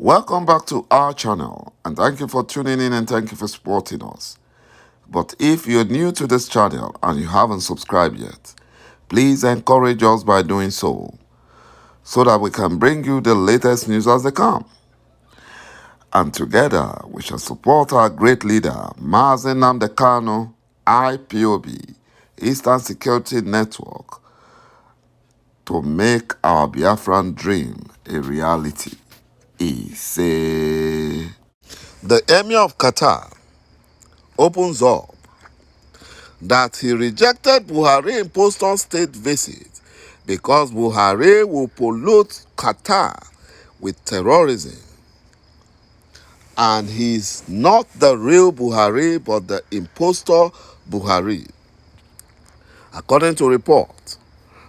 Welcome back to our channel, and thank you for tuning in and thank you for supporting us. But if you're new to this channel and you haven't subscribed yet, please encourage us by doing so that we can bring you the latest news as they come. And together we shall support our great leader, Mazi Nnamdi Kanu, IPOB, Eastern Security Network, to make our Biafran dream a reality. He say, the Emir of Qatar opens up that he rejected Buhari imposed on state visit because Buhari will pollute Qatar with terrorism. And he's not the real Buhari, but the impostor Buhari. According to report,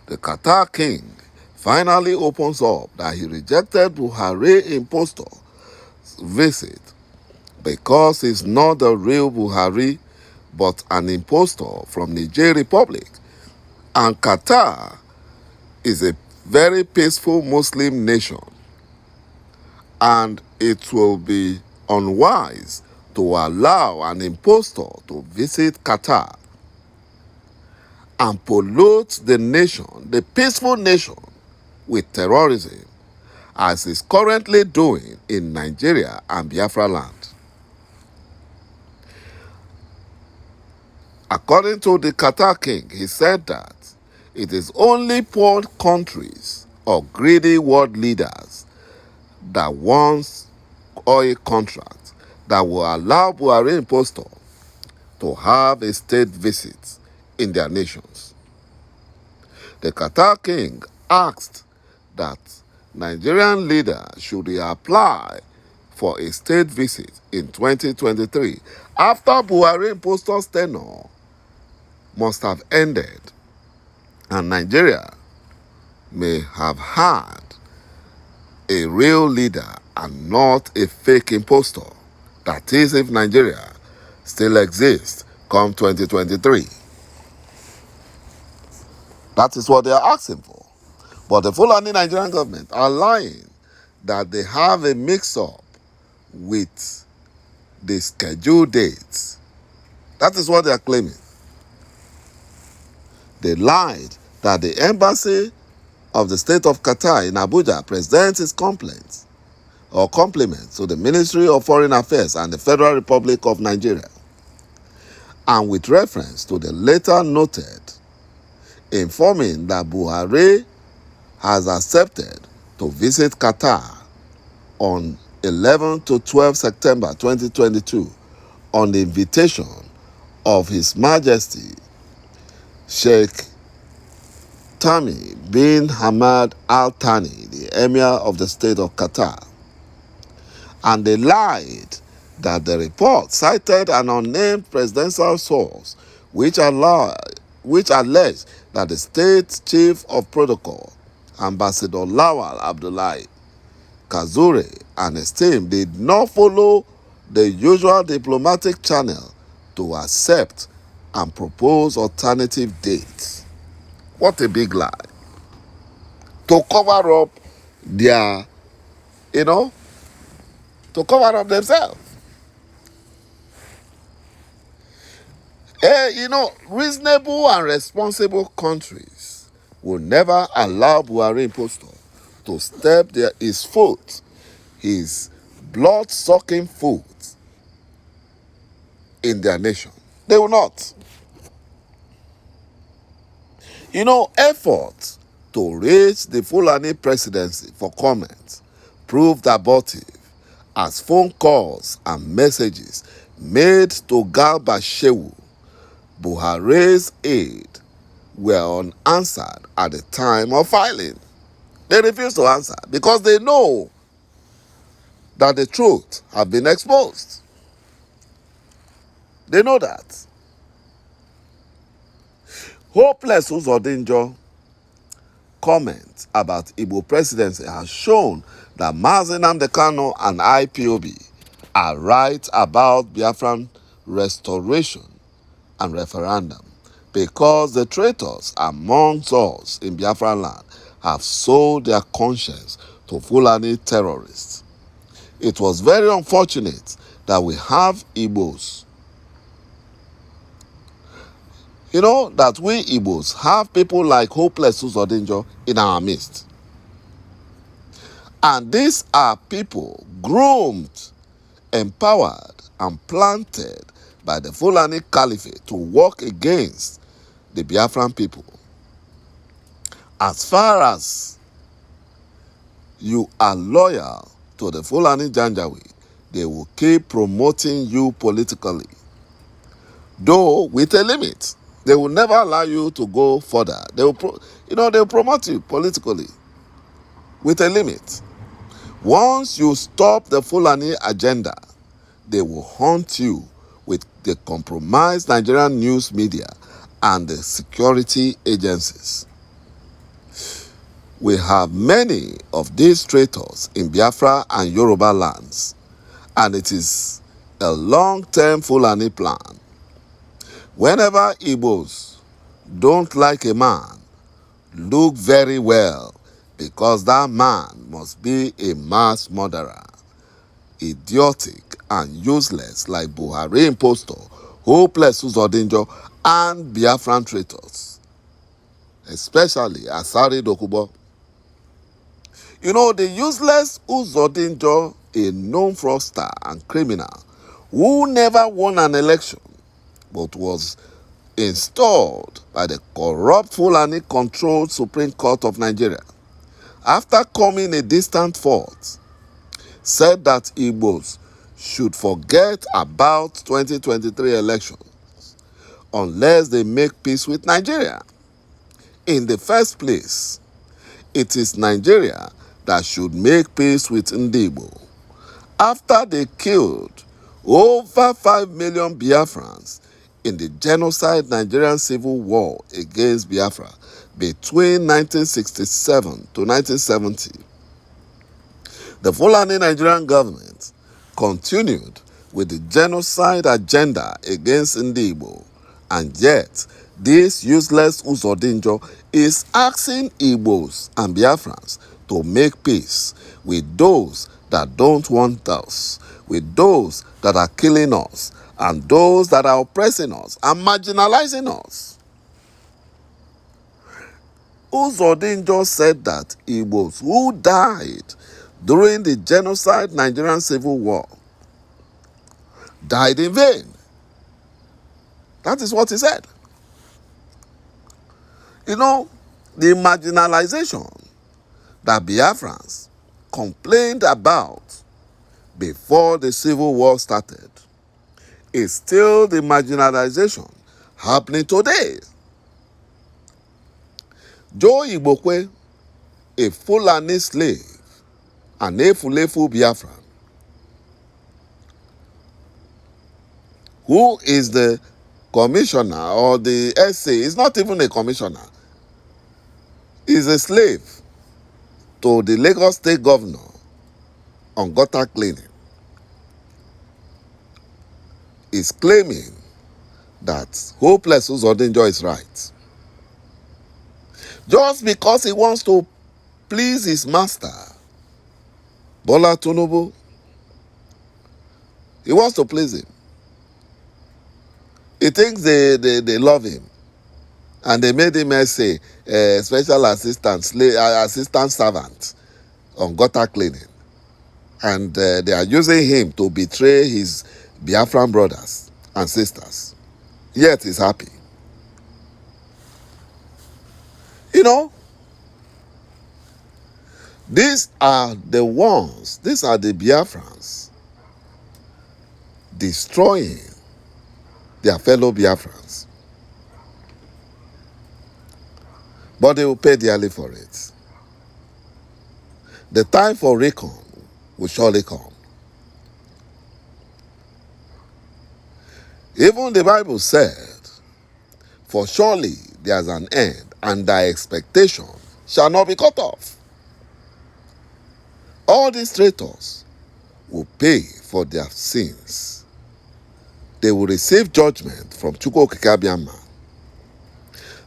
the Qatar king finally opens up that he rejected Buhari impostor visit because he's not the real Buhari, but an impostor from Niger Republic. And Qatar is a very peaceful Muslim nation, and it will be unwise to allow an impostor to visit Qatar and pollute the nation, the peaceful nation, with terrorism, as is currently doing in Nigeria and Biafra land. According to the Qatar king, he said that it is only poor countries or greedy world leaders that want oil contracts that will allow Buhari impostor to have a state visit in their nations. The Qatar king asked that Nigerian leaders should apply for a state visit in 2023 after Buhari impostor's tenure must have ended and Nigeria may have had a real leader and not a fake impostor. That is, if Nigeria still exists come 2023. That is what they are asking for. But the Fulani Nigerian government are lying that they have a mix-up with the scheduled dates. That is what they are claiming. They lied that the embassy of the state of Qatar in Abuja presents its compliments to the Ministry of Foreign Affairs and the Federal Republic of Nigeria, and with reference to the letter noted informing that Buhari has accepted to visit Qatar on 11 to 12 September 2022 on the invitation of His Majesty Sheikh Tamim bin Hamad Al Thani, the Emir of the State of Qatar. And they lied that the report cited an unnamed presidential source which alleged that the state chief of protocol, Ambassador Lawal Abdullahi Kazure, and his team did not follow the usual diplomatic channel to accept and propose alternative dates. What a big lie. To cover up their, to cover up themselves. Reasonable and responsible countries will never allow Buhari impostor to step his foot, his blood-sucking foot, in their nation. They will not. Efforts to reach the Fulani presidency for comment proved abortive, as phone calls and messages made to că JEŽÁséḵ, Buhari's aide, were unanswered at the time of filing. They refused to answer because they know that the truth has been exposed. They know that. Hopeless Uzodinjo comment about Igbo presidency has shown that Mazi Nnamdi Kanu and IPOB are right about Biafran restoration and referendum, because the traitors amongst us in Biafran land have sold their conscience to Fulani terrorists. it was very unfortunate that we have Igbos. You know, that we Igbos have people like 噚ＪEÁ曉 嗣ៈ in our midst. And these are people groomed, empowered, and planted by the Fulani Caliphate to work against the Biafran people. As far as you are loyal to the Fulani Janjaweed, they will keep promoting you politically, though with a limit. They will never allow you to go further. They will, they'll promote you politically with a limit. Once you stop the Fulani agenda, they will hunt you with the compromised Nigerian news media and the security agencies. We have many of these traitors in Biafra and Yoruba lands, and it is a long-term Fulani plan. Whenever Igbos don't like a man, look very well, because that man must be a mass murderer, idiotic and useless like Buhari impostor, ₦JEÁÐÀÉ and Biafran traitors, especially Asari Dokubo. You know, the useless ₦JEÁΔÀÉ, a known fraudster and criminal who never won an election but was installed by the corrupt Fulani-controlled Supreme Court of Nigeria, after coming a distant fourth, said that Igbos should forget about 2023 elections unless they make peace with Nigeria. In the first place, it is Nigeria that should make peace with Igbo. After they killed over 5 million Biafrans in the genocide Nigerian civil war against Biafra between 1967 to 1970, the Fulani Nigerian government continued with the genocide agenda against Igbo, and yet this useless ₦JEÁΔÀÉ is asking Igbos and Biafrans to make peace with those that don't want us, with those that are killing us, and those that are oppressing us and marginalizing us. ₦JEÁΔÀÉ said that Igbos who died during the genocide Nigerian civil war died in vain. That is what he said. You know, the marginalization that Biafrans complained about before the civil war started is still the marginalization happening today. Joe Igbokwe, a Fulani slave, an Efulefu Biafran, who is the commissioner or the SA, is not even a commissioner, is a slave to the Lagos State Governor on gutter cleaning, is claiming that ₦JEÁÐÀÉ is right. Just because he wants to please his master, Bola Tinubu, he wants to please him. He thinks they love him. And they made him SA, special assistant servant on gutter cleaning. And they are using him to betray his Biafran brothers and sisters. Yet he's happy. You know, these are the Biafrans destroying their fellow Biafrans. But they will pay dearly for it. The time for recon will surely come. Even the Bible said, for surely there's an end, and thy expectation shall not be cut off. All these traitors will pay for their sins. They will receive judgment from ޗukwu.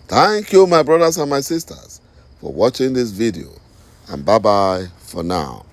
Thank you, my brothers and my sisters, for watching this video, and bye-bye for now.